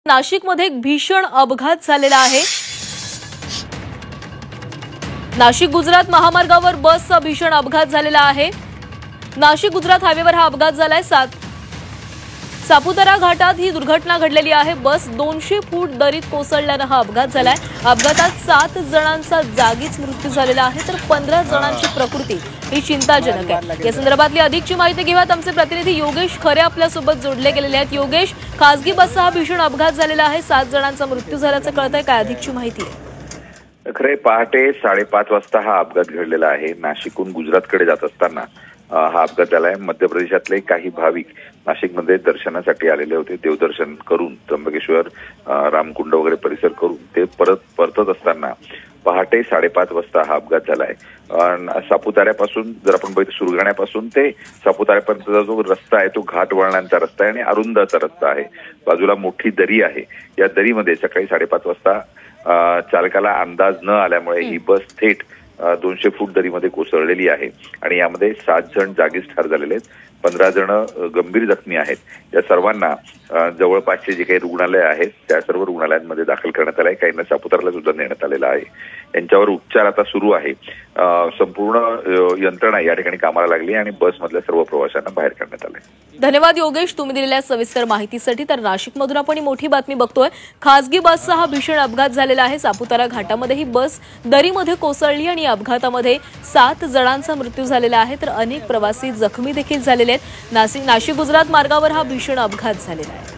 नाशिकमध्ये एक भीषण अपघात झालेला आहे। नाशिक गुजरात महामार्गावर बसचा भीषण अपघात झालेला आहे। नाशिक गुजरात हायवेवर हा अपघात झालाय। सापुतारा घाटात ही दुर्घटना घडलेली आहे। बस 200 फूट दरीत कोसळल्याने हा अपघात झालाय। अपघातात 7 जणांचा जागीच मृत्यू झालेला आहे तर 15 जणांची प्रकृती ही चिंताजनक आहे। या संदर्भातली अधिकची माहिती घेऊयात। आमचे प्रतिनिधी योगेश खरे आपल्या सोबत जोडले गेलेले आहेत। योगेश, खासगी बसचा हा भीषण अपघात झालेला आहे। 7 जणांचा मृत्यू झाल्याचं कळतंय, काय अधिकची माहिती आहे? खरे पहाटे 5:30 वाजता हा अपघात घडलेला आहे। नाशिकहून गुजरातकडे जात असताना हा अपघात झालाय। मध्य प्रदेशातले काही भाविक नाशिकमध्ये दर्शनासाठी आलेले होते। देवदर्शन करून त्र्यंबकेश्वर, रामकुंड वगैरे परिसर करून ते परतत असताना पहाटे 5:30 वाजता हा अपघात झालाय। सापुताऱ्यापासून जर आपण बघितलं, सुरगाण्यापासून ते सापुताऱ्यापर्यंतचा जो रस्ता आहे तो घाट वळणांचा रस्ता आहे आणि अरुंद असा रस्ता आहे। बाजूला मोठी दरी आहे। या दरीमध्ये सकाळी 5:30 वाजता चालकाला अंदाज न आल्यामुळे ही बस थेट 200 फूट दरीमध्ये कोसळलेली आहे आणि यामध्ये 7 जण जागीच ठार झालेले आहेत। 15 जण गंभीर जखमी आहेत। या सर्वांना जवळपासचे जे काही रुग्णालय आहेत त्या सर्व रुग्णालयांमध्ये दाखल करण्यात आलं आहे। काहींना सापुताराला सुद्धा नेण्यात आलेला आहे। यांच्यावर उपचार आता सुरू आहे। संपूर्ण यंत्रणा या ठिकाणी कामाला लागली आणि बसमधल्या सर्व प्रवाशांना बाहेर काढण्यात आले। धन्यवाद योगेश, तुम्ही दिलेल्या सविस्तर माहितीसाठी। तर नाशिकमधून आपण ही मोठी बातमी बघतोय। खासगी बसचा हा भीषण अपघात झालेला आहे। सापुतारा घाटामध्ये ही बस दरीमध्ये कोसळली आणि अपघातामध्ये 7 जणांचा मृत्यू झालेला आहे तर अनेक प्रवासी जखमी देखील झालेले आहेत। नाशिक गुजरात मार्गावर हा भीषण अपघात झालेला आहे।